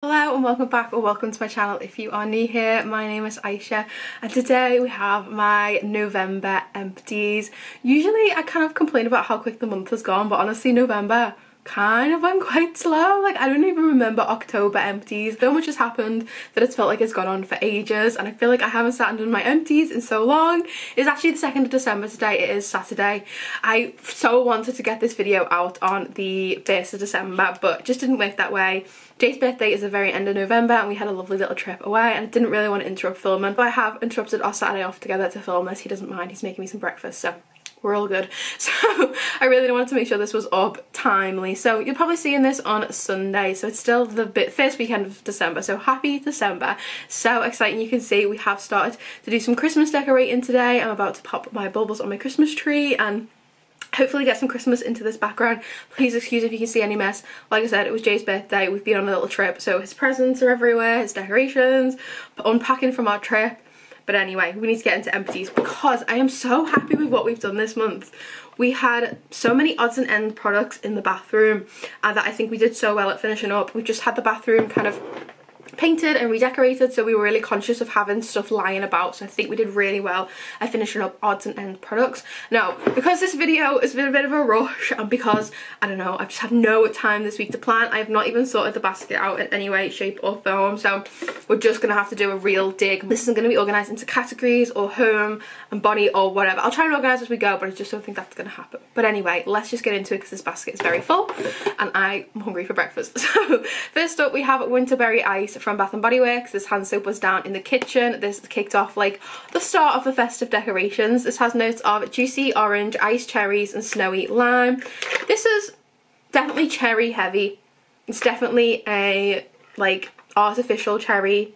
Hello and welcome back, or welcome to my channel if you are new here. My name is Aisha and today we have my November empties. Usually I kind of complain about how quick the month has gone, but honestly November kind of went quite slow. Like, I don't even remember October empties. So much has happened that it's felt like it's gone on for ages, and I feel like I haven't sat and done my empties in so long. It's actually the 2nd of December today. It is Saturday. I so wanted to get this video out on the 1st of December, but it just didn't work that way. Jay's birthday is the very end of November and we had a lovely little trip away, and I didn't really want to interrupt filming, but I have interrupted our Saturday off together to film this. He doesn't mind, he's making me some breakfast, so we're all good. So I really wanted to make sure this was up timely. So you're probably seeing this on Sunday, so it's still the first weekend of December, so happy December. So exciting. You can see we have started to do some Christmas decorating today. I'm about to pop my baubles on my Christmas tree and hopefully get some Christmas into this background. Please excuse if you can see any mess. Like I said, it was Jay's birthday, we've been on a little trip, so his presents are everywhere, his decorations, unpacking from our trip. But anyway, we need to get into empties because I am so happy with what we've done this month. We had so many odds and end products in the bathroom that I think we did so well at finishing up. We just had the bathroom kind of painted and redecorated, so we were really conscious of having stuff lying about, so I think we did really well at finishing up odds and end products. Now, because this video has been a bit of a rush and because, I don't know, I've just had no time this week to plan, I have not even sorted the basket out in any way, shape or form, so we're just gonna have to do a real dig. This isn't gonna be organised into categories or home and body or whatever. I'll try and organise as we go, but I just don't think that's gonna happen. But anyway, let's just get into it because this basket is very full and I'm hungry for breakfast. So first up we have Winterberry Ice from Bath and Body Works. This hand soap was down in the kitchen. This kicked off like the start of the festive decorations. This has notes of juicy orange, iced cherries and snowy lime. This is definitely cherry heavy. It's definitely a like artificial cherry.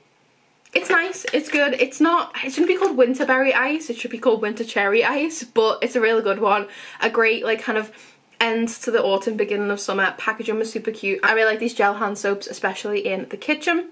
It's nice, it's good. It shouldn't be called Winterberry Ice, it should be called Winter Cherry Ice, but it's a really good one. A great like kind of end to the autumn, beginning of summer. Packaging was super cute. I really like these gel hand soaps, especially in the kitchen.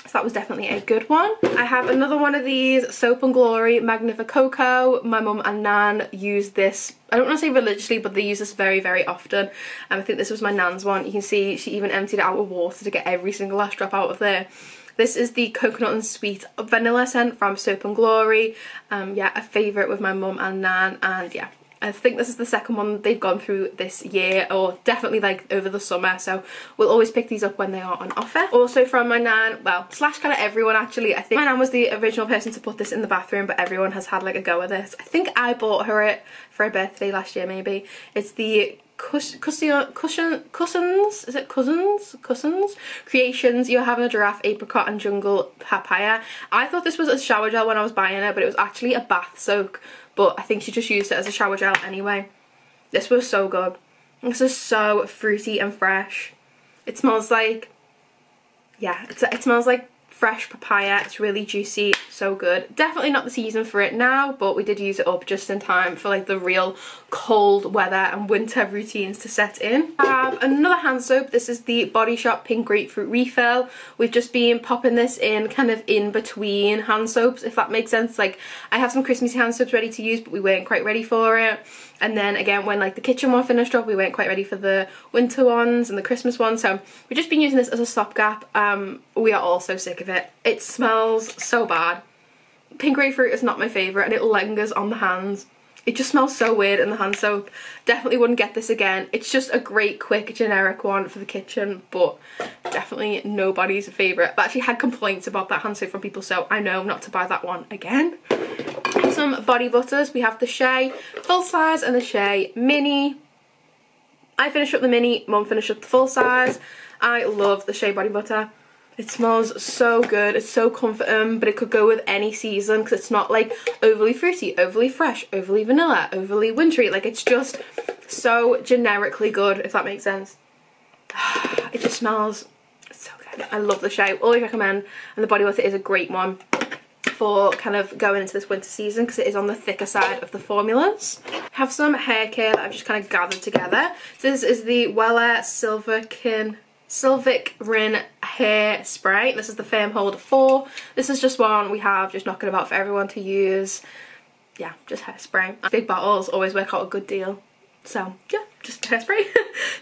So that was definitely a good one. I have another one of these, Soap and Glory Magnificoco. My mum and Nan use this, I don't want to say religiously, but they use this very, very often. I think this was my Nan's one. You can see she even emptied it out with water to get every single last drop out of there. This is the coconut and sweet vanilla scent from Soap and Glory. Yeah, a favourite with my mum and Nan, and yeah, I think this is the second one they've gone through this year, or definitely like over the summer, so we'll always pick these up when they are on offer. Also from my Nan, well, slash kind of everyone actually, I think my Nan was the original person to put this in the bathroom, but everyone has had like a go at this. I think I bought her it for her birthday last year maybe. It's the Cousins? Is it Cousins? Creations. You're having a giraffe, apricot and jungle papaya. I thought this was a shower gel when I was buying it, but it was actually a bath soak. But I think she just used it as a shower gel anyway. This was so good. This is so fruity and fresh. It smells like, yeah, it smells like fresh papaya. It's really juicy, so good. Definitely not the season for it now, but we did use it up just in time for like the real cold weather and winter routines to set in. I have another hand soap. This is the Body Shop Pink Grapefruit Refill. We've just been popping this in kind of in between hand soaps, if that makes sense. Like, I have some Christmassy hand soaps ready to use, but we weren't quite ready for it. And then again, when like the kitchen one finished up, we weren't quite ready for the winter ones and the Christmas ones, so we've just been using this as a stopgap. We are all so sick of it. It smells so bad. Pink grapefruit is not my favourite and it lingers on the hands. It just smells so weird in the hand soap. Definitely wouldn't get this again. It's just a great quick generic one for the kitchen, but definitely nobody's favourite. I've actually had complaints about that hand soap from people, so I know not to buy that one again. Some body butters. We have the Shea full size and the Shea mini. I finished up the mini, Mum finished up the full size. I love the Shea body butter. It smells so good, it's so comforting, but it could go with any season because it's not like overly fruity, overly fresh, overly vanilla, overly wintry. Like, it's just so generically good, if that makes sense. It just smells so good. I love the Shea, always recommend, and the body butter is a great one for kind of going into this winter season because it is on the thicker side of the formulas. I have some hair care that I've just kind of gathered together. So this is the Wella Sylvic Rin hair spray. This is the Firm Hold 4. This is just one we have just knocking about for everyone to use. Yeah, just hairspray. Big bottles always work out a good deal. So yeah, just hairspray.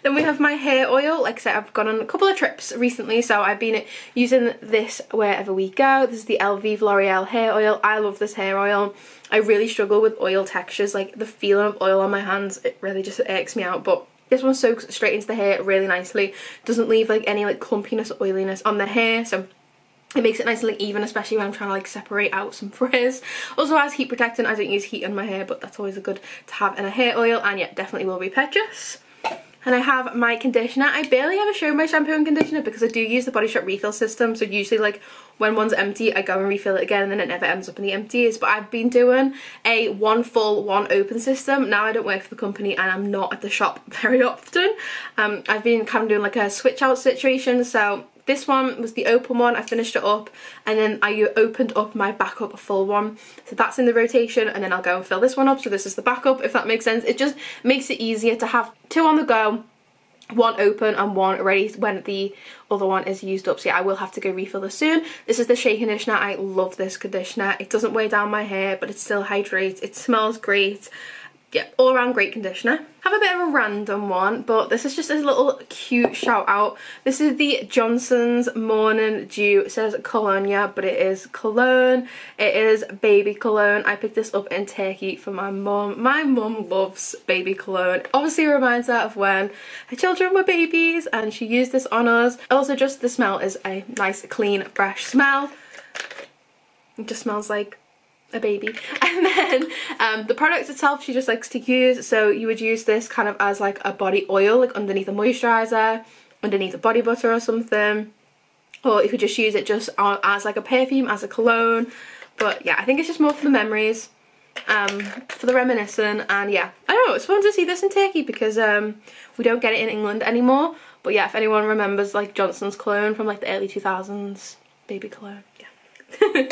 Then we have my hair oil. Like I said, I've gone on a couple of trips recently, so I've been using this wherever we go. This is the LV L'Oreal hair oil. I love this hair oil. I really struggle with oil textures, like the feeling of oil on my hands, it really just irks me out, but this one soaks straight into the hair really nicely. Doesn't leave like any like clumpiness or oiliness on the hair, so it makes it nice and like even, especially when I'm trying to like separate out some frizz. Also has heat protectant. I don't use heat on my hair, but that's always a good to have in a hair oil, and yeah, definitely will be purchase. And I have my conditioner. I barely ever show my shampoo and conditioner because I do use the Body Shop refill system, so usually like when one's empty I go and refill it again, and then it never ends up in the empties. But I've been doing a one full one open system. Now I don't work for the company and I'm not at the shop very often. I've been kind of doing like a switch out situation, so this one was the open one, I finished it up, and then I opened up my backup full one. So that's in the rotation, and then I'll go and fill this one up. So this is the backup, if that makes sense. It just makes it easier to have two on the go, one open and one ready when the other one is used up. So yeah, I will have to go refill this soon. This is the Shea Conditioner. I love this conditioner. It doesn't weigh down my hair, but it still hydrates. It smells great. Yeah, all around great conditioner. Have a bit of a random one, but this is just a little cute shout out. This is the Johnson's Morning Dew. It says cologne, but it is cologne. It is baby cologne. I picked this up in Turkey for my mum. My mum loves baby cologne. Obviously reminds her of when her children were babies and she used this on us. Also, just the smell is a nice, clean, fresh smell. It just smells like a baby. And then the product itself she just likes to use, so you would use this kind of as like a body oil, like underneath a moisturizer, underneath a body butter or something, or you could just use it just as like a perfume, as a cologne. But yeah, I think it's just more for the memories, for the reminiscing, and yeah, I don't know, it's fun to see this in Turkey because we don't get it in England anymore. But yeah, if anyone remembers like Johnson's cologne from like the early 2000s, baby cologne, yeah.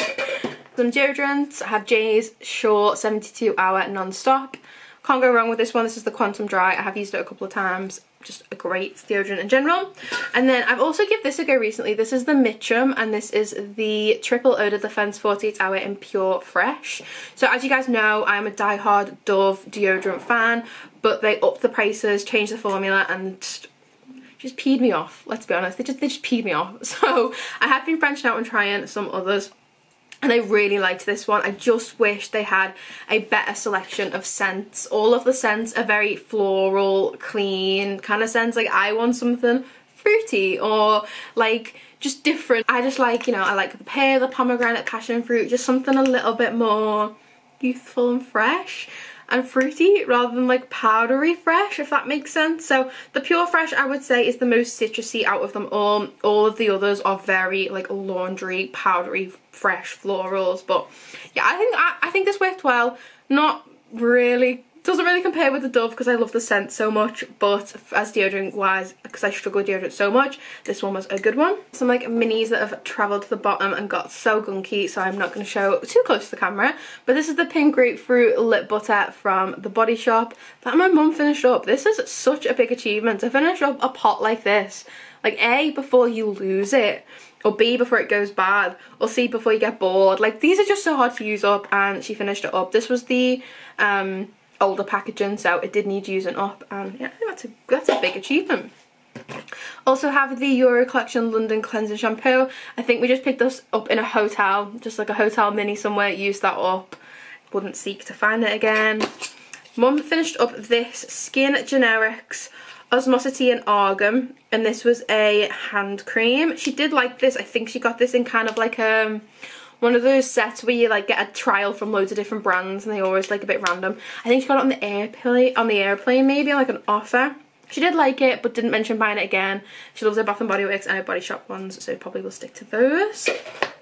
Some deodorants. I have Jay's Shore 72 Hour Non-Stop. Can't go wrong with this one. This is the Quantum Dry. I have used it a couple of times. Just a great deodorant in general. And then I've also given this a go recently. This is the Mitchum, and this is the Triple Odor Defense 48 Hour in Pure Fresh. So as you guys know, I'm a diehard Dove deodorant fan, but they upped the prices, changed the formula, and just peed me off. Let's be honest, they just peed me off. So I have been branching out and trying some others, and I really liked this one. I just wish they had a better selection of scents. All of the scents are very floral, clean kind of scents. Like I want something fruity or like just different. I just like, you know, I like the pear, the pomegranate, passion fruit, just something a little bit more youthful and fresh and fruity rather than like powdery fresh, if that makes sense. So the Pure Fresh I would say is the most citrusy out of them all. All of the others are very like laundry, powdery, fresh florals. But yeah, I think this worked well. Not really, doesn't really compare with the Dove because I love the scent so much, but as deodorant wise, because I struggle with deodorant so much, this one was a good one. Some like minis that have travelled to the bottom and got so gunky, so I'm not going to show too close to the camera, but this is the Pink Grapefruit Lip Butter from the Body Shop that my mum finished up. This is such a big achievement to finish up a pot like this. Like A, before you lose it, or B, before it goes bad, or C, before you get bored. Like these are just so hard to use up, and she finished it up. This was the older packaging, so it did need using up, and yeah, I think that's a big achievement. Also have the Euro Collection London Cleansing Shampoo. I think we just picked this up in a hotel, just like a hotel mini somewhere, used that up, wouldn't seek to find it again. Mum finished up this Skin Generics Osmosity and Argan, and this was a hand cream. She did like this. I think she got this in kind of like one of those sets where you like get a trial from loads of different brands and they always like a bit random. I think she got it on the airplane maybe, like an offer. She did like it but didn't mention buying it again. She loves her Bath & Body Works and her Body Shop ones, so probably will stick to those.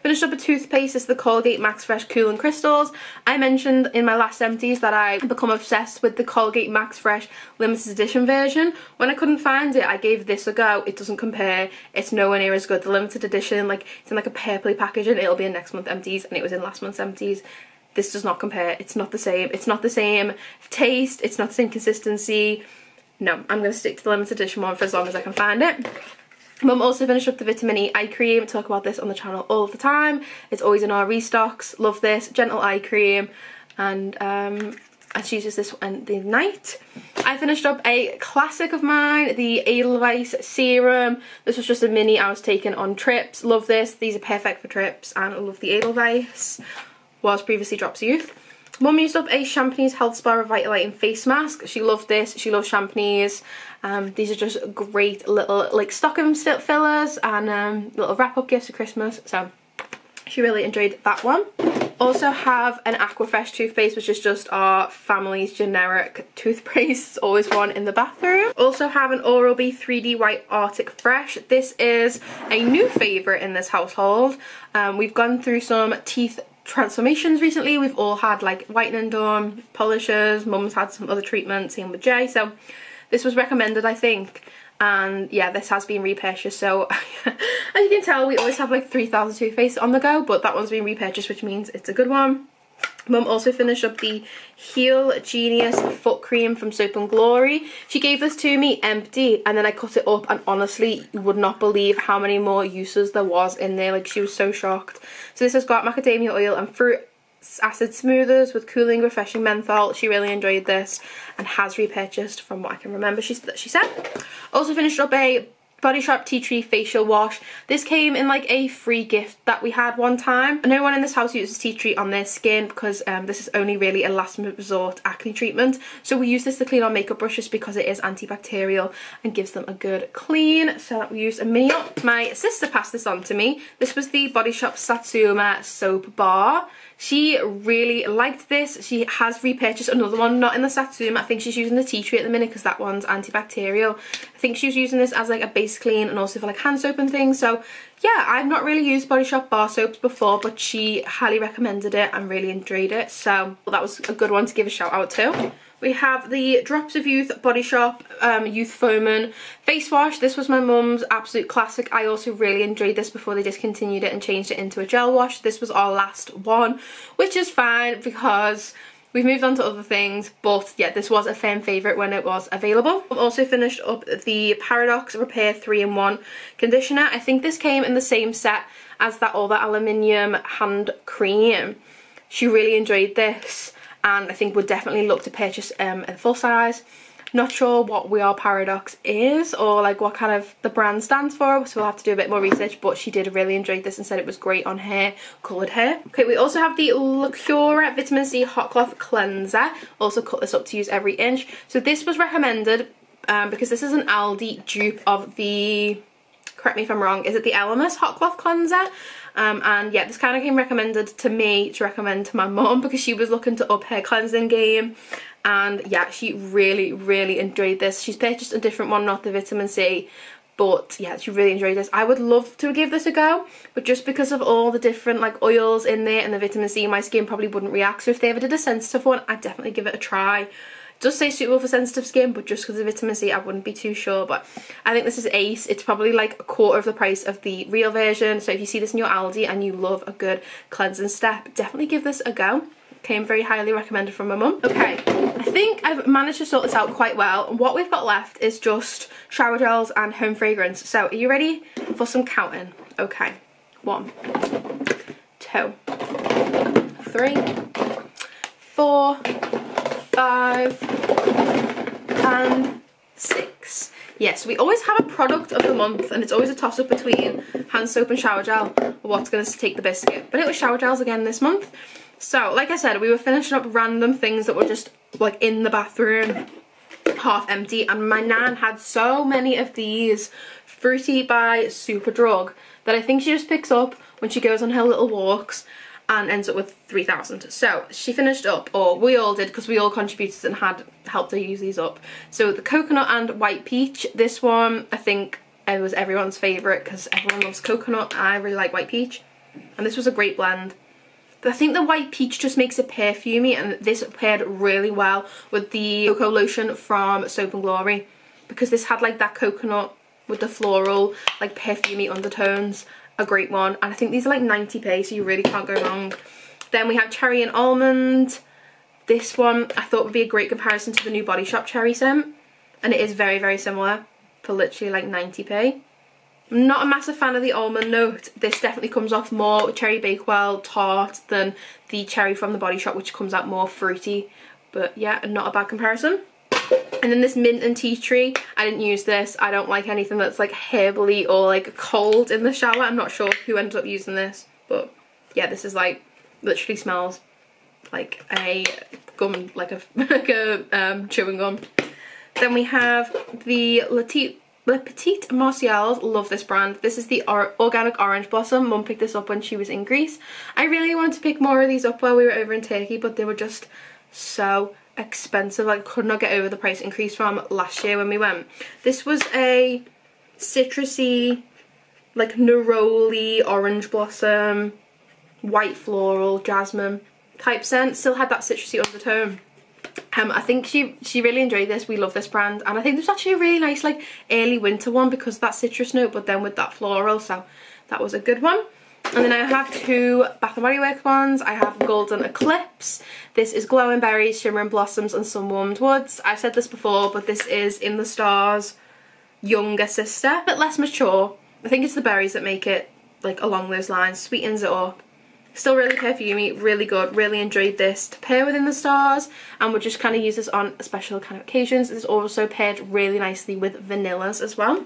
Finished up a toothpaste. It's the Colgate Max Fresh Cool and Crystals. I mentioned in my last empties that I become obsessed with the Colgate Max Fresh limited edition version. When I couldn't find it, I gave this a go. It doesn't compare. It's nowhere near as good. The limited edition, like it's in like a purpley packaging. It'll be in next month's empties, and it was in last month's empties. This does not compare. It's not the same. It's not the same taste. It's not the same consistency. No, I'm going to stick to the limited edition one for as long as I can find it. Mum also finished up the Vitamin E eye cream. Talk about this on the channel all the time. It's always in our restocks. Love this. Gentle eye cream. And and she uses this one the night. I finished up a classic of mine, the Edelweiss serum. This was just a mini I was taking on trips. Love this. These are perfect for trips, and I love the Edelweiss. Was previously Drops of Youth. Mum used up a Champneys Health Spa Revitalating face mask. She loved this. She loves Champneys. These are just great little like stocking fillers and little wrap up gifts for Christmas. So she really enjoyed that one. Also have an Aquafresh toothpaste, which is just our family's generic toothpaste. Always one in the bathroom. Also have an Oral-B 3D White Arctic Fresh. This is a new favourite in this household. We've gone through some teeth transformations recently. We've all had like whitening done, polishers, mum's had some other treatments, same with Jay. So this was recommended, I think. And yeah, this has been repurchased, so as you can tell, we always have like 3,000 toothpaste on the go, but that one's been repurchased, which means it's a good one. Mum also finished up the Heel Genius foot cream from Soap and Glory. She gave this to me empty, and then I cut it up, and honestly, you would not believe how many more uses there was in there. Like, she was so shocked. So this has got macadamia oil and fruit acid smoothers with cooling refreshing menthol. She really enjoyed this and has repurchased from what I can remember she said. Also finished up a Body Shop Tea Tree facial wash. This came in like a free gift that we had one time. No one in this house uses tea tree on their skin because this is only really a last resort acne treatment. So we use this to clean our makeup brushes because it is antibacterial and gives them a good clean. So we used a mini up. My sister passed this on to me. This was the Body Shop Satsuma soap bar. She really liked this. She has repurchased another one, not in the Satsuma. I think she's using the tea tree at the minute because that one's antibacterial. I think she was using this as like a base clean and also for like hand soap and things. So yeah, I've not really used Body Shop bar soaps before, but she highly recommended it and really enjoyed it. So that was a good one to give a shout out to. We have the Drops of Youth Body Shop Youth Foaming face wash. This was my mum's absolute classic. I also really enjoyed this before they discontinued it and changed it into a gel wash. This was our last one, which is fine because we've moved on to other things, but yeah, this was a fan favourite when it was available. I've also finished up the Paradox Repair 3-in-1 conditioner. I think this came in the same set as that other aluminium hand cream. She really enjoyed this, and I think would definitely look to purchase a full size. Not sure what We Are Paradox is or like what kind of the brand stands for, so we'll have to do a bit more research, but she did really enjoy this and said it was great on hair, coloured hair. Okay, we also have the Lacura Vitamin C Hot Cloth Cleanser. Also cut this up to use every inch. So this was recommended because this is an Aldi dupe of the, correct me if I'm wrong, is it the Elemis Hot Cloth Cleanser? And yeah, this kind of came recommended to me to recommend to my mum because she was looking to up her cleansing game, and yeah, she really enjoyed this. She's purchased a different one, not the vitamin C, but yeah, she really enjoyed this. I would love to give this a go, but just because of all the different like oils in there and the vitamin C, my skin probably wouldn't react. So if they ever did a sensitive one, I'd definitely give it a try. It does say suitable for sensitive skin, but just because of vitamin C, I wouldn't be too sure. But I think this is ace. It's probably like a quarter of the price of the real version. So if you see this in your Aldi and you love a good cleansing step, definitely give this a go. Came very highly recommended from my mum. Okay, I think I've managed to sort this out quite well. What we've got left is just shower gels and home fragrance. So are you ready for some counting? Okay, 1, 2, 3, 4, 5 and 6. Yes, we always have a product of the month and it's always a toss up between hand soap and shower gel or what's going to take the biscuit, but it was shower gels again this month. So like I said, we were finishing up random things that were just like in the bathroom half empty, and my nan had so many of these Fruity by Superdrug that I think she just picks up when she goes on her little walks and ends up with 3,000. So she finished up, or we all did because we all contributed and had helped her use these up. So the coconut and white peach, this one I think it was everyone's favourite because everyone loves coconut. I really like white peach, and this was a great blend. I think the white peach just makes it perfumey, and this paired really well with the cocoa lotion from Soap and Glory because this had like that coconut with the floral like perfumey undertones. A great one, and I think these are like 90p, so you really can't go wrong. Then we have cherry and almond. This one I thought would be a great comparison to the new Body Shop cherry scent, and it is very similar for literally like 90p. I'm not a massive fan of the almond note. This definitely comes off more cherry bakewell tart than the cherry from the Body Shop, which comes out more fruity but yeah, not a bad comparison. And then this mint and tea tree, I didn't use this. I don't like anything that's like herbally or like cold in the shower. I'm not sure who ended up using this, but yeah, this is like literally smells like a gum, like a chewing gum. Then we have the Le Petit Martials. Love this brand. This is the organic orange blossom. Mum picked this up when she was in Greece. I really wanted to pick more of these up while we were over in Turkey, but they were just so expensive. I could not get over the price increase from last year when we went. This was a citrusy, like neroli, orange blossom, white floral, jasmine type scent. Still had that citrusy undertone. I think she really enjoyed this. We love this brand, and I think this was actually a really nice like early winter one because of that citrus note, but then with that floral, so that was a good one. And then I have two Bath & Body Works ones. I have Golden Eclipse. This is Glowing Berries, Shimmering Blossoms and Sun Warmed Woods. I've said this before, but this is In the Stars' younger sister. A bit less mature. I think it's the berries that make it like along those lines. Sweetens it up. Still really perfumey, really good. Really enjoyed this to pair with In the Stars, and we'll just kind of use this on special kind of occasions. This is also paired really nicely with vanillas as well.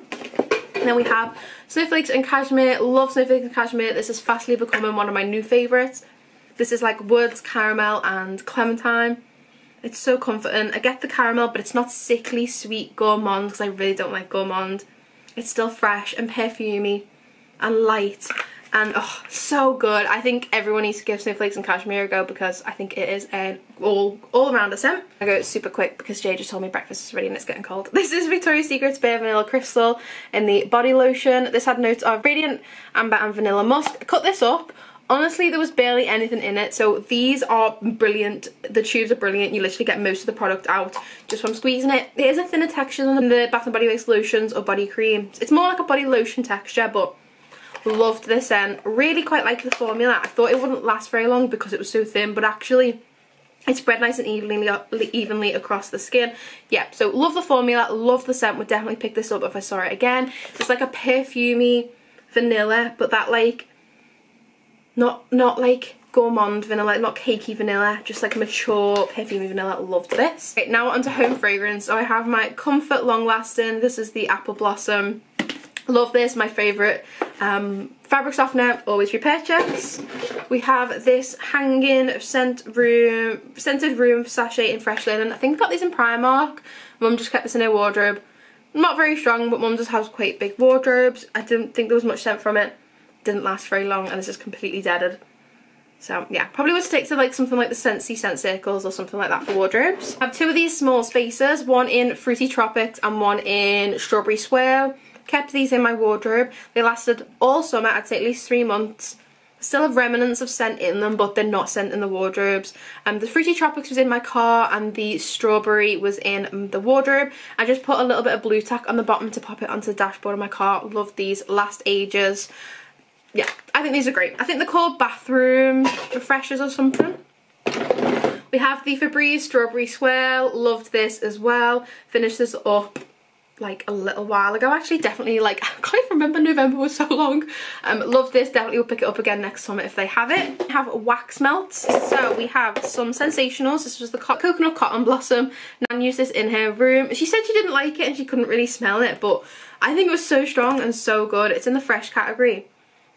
And then we have Snowflakes and Cashmere. Love Snowflakes and Cashmere. This is fastly becoming one of my new favourites. This is like woods, caramel and clementine. It's so comforting. I get the caramel, but it's not sickly sweet gourmand because I really don't like gourmand. It's still fresh and perfumey and light. And oh, so good. I think everyone needs to give Snowflakes and Cashmere a go because I think it is an all-rounder scent. I go super quick because Jay just told me breakfast is ready and it's getting cold. This is Victoria's Secret's Bare Vanilla Crystal in the body lotion. This had notes of radiant amber and vanilla musk. I cut this up. Honestly, there was barely anything in it, so these are brilliant. The tubes are brilliant. You literally get most of the product out just from squeezing it. It is a thinner texture than the Bath & Body Works lotions or body creams. It's more like a body lotion texture, but loved this scent. Really quite liked the formula. I thought it wouldn't last very long because it was so thin, but actually it spread nice and evenly across the skin. Yeah, so love the formula, love the scent. Would definitely pick this up if I saw it again. It's like a perfumey vanilla, but that like not like gourmand vanilla, not cakey vanilla, just like mature perfumey vanilla. Loved this. Right, now onto home fragrance. So I have my Comfort Long Lasting. This is the Apple Blossom. Love this, my favourite fabric softener, always repurchase. We have this hanging scented room sachet in fresh linen. I think I got these in Primark. Mum just kept this in her wardrobe. Not very strong, but Mum just has quite big wardrobes. I didn't think there was much scent from it. Didn't last very long and it's just completely deaded. So yeah, probably would stick to like something like the Scentsy Scent Circles or something like that for wardrobes. I have two of these small spacers, one in Fruity Tropics and one in Strawberry Swirl. Kept these in my wardrobe. They lasted all summer, I'd say at least 3 months. Still have remnants of scent in them, but they're not scent in the wardrobes. The Fruity Tropics was in my car and the Strawberry was in the wardrobe. I just put a little bit of blue tack on the bottom to pop it onto the dashboard of my car. Love these, last ages. Yeah, I think these are great. I think they're called bathroom refreshers or something. We have the Febreze Strawberry Swirl. Loved this as well. Finished this up like a little while ago, actually. Definitely, like, I can't remember, November was so long. Love this. Definitely will pick it up again next summer if they have it. We have wax melts. So we have some Sensationals. This was the Coconut Cotton Blossom. Nan used this in her room. She said she didn't like it and she couldn't really smell it, but I think it was so strong and so good. It's in the fresh category.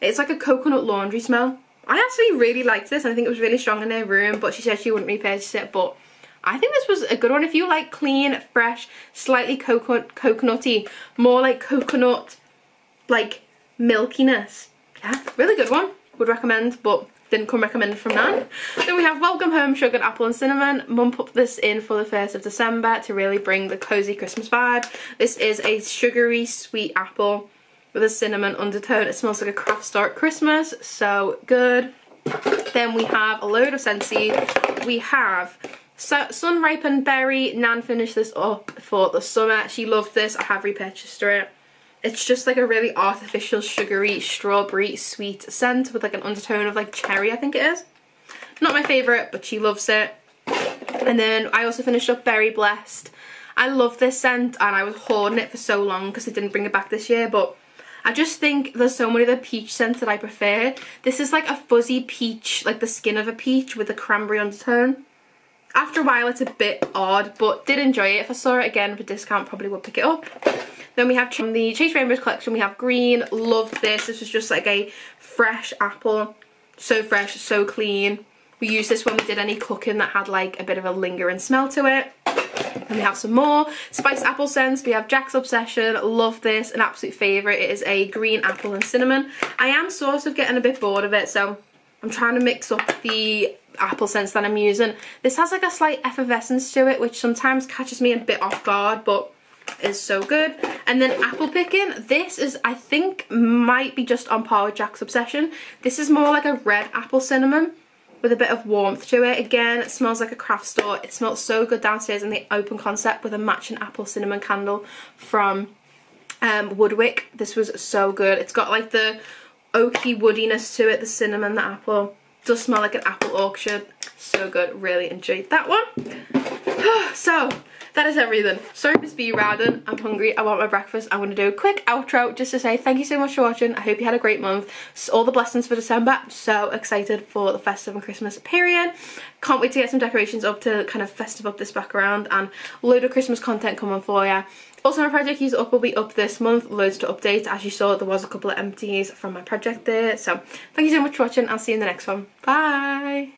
It's like a coconut laundry smell. I actually really liked this and I think it was really strong in her room, but she said she wouldn't repurchase it, but I think this was a good one. If you like clean, fresh, slightly coconutty, more like coconut, like milkiness. Yeah, really good one. Would recommend, but didn't come recommended from Nan. Then we have Welcome Home Sugared Apple and Cinnamon. Mum put this in for the 1st of December to really bring the cozy Christmas vibe. This is a sugary sweet apple with a cinnamon undertone. It smells like a craft store at Christmas. So good. Then we have a load of Scentsy. We have Sun Ripened Berry. Nan finished this up for the summer. She loved this. I have repurchased it. It's just like a really artificial sugary strawberry sweet scent with like an undertone of like cherry, I think it is. Not my favourite, but she loves it. And then I also finished up Berry Blessed. I love this scent and I was hoarding it for so long because they didn't bring it back this year, but I just think there's so many of the peach scents that I prefer. This is like a fuzzy peach, like the skin of a peach with a cranberry undertone. After a while it's a bit odd, but did enjoy it. If I saw it again for discount, probably would pick it up. Then we have from the Chase Rainbows collection, we have green. Loved this. This was just like a fresh apple. So fresh, so clean. We used this when we did any cooking that had like a bit of a lingering smell to it. And we have some more spiced apple scents. We have Jack's Obsession. Love this, an absolute favourite. It is a green apple and cinnamon. I am sort of getting a bit bored of it, so I'm trying to mix up the apple scents that I'm using. This has like a slight effervescence to it, which sometimes catches me a bit off guard, but is so good. And then apple picking. This is, I think, might be just on par with Jack's Obsession. This is more like a red apple cinnamon with a bit of warmth to it. Again, it smells like a craft store. It smells so good downstairs in the open concept with a matching apple cinnamon candle from Woodwick. This was so good. It's got like the oaky woodiness to it, the cinnamon, the apple. Does smell like an apple orchard. So good. Really enjoyed that one. So that is everything. Sorry for speed riding. I'm hungry. I want my breakfast. I'm going to do a quick outro just to say thank you so much for watching. I hope you had a great month. All the blessings for December. I'm so excited for the festive and Christmas period. Can't wait to get some decorations up to kind of festive up this background, and a load of Christmas content coming for you. Also, my project keys up will be up this month. Loads to update. As you saw, there was a couple of empties from my project there. So thank you so much for watching. I'll see you in the next one. Bye.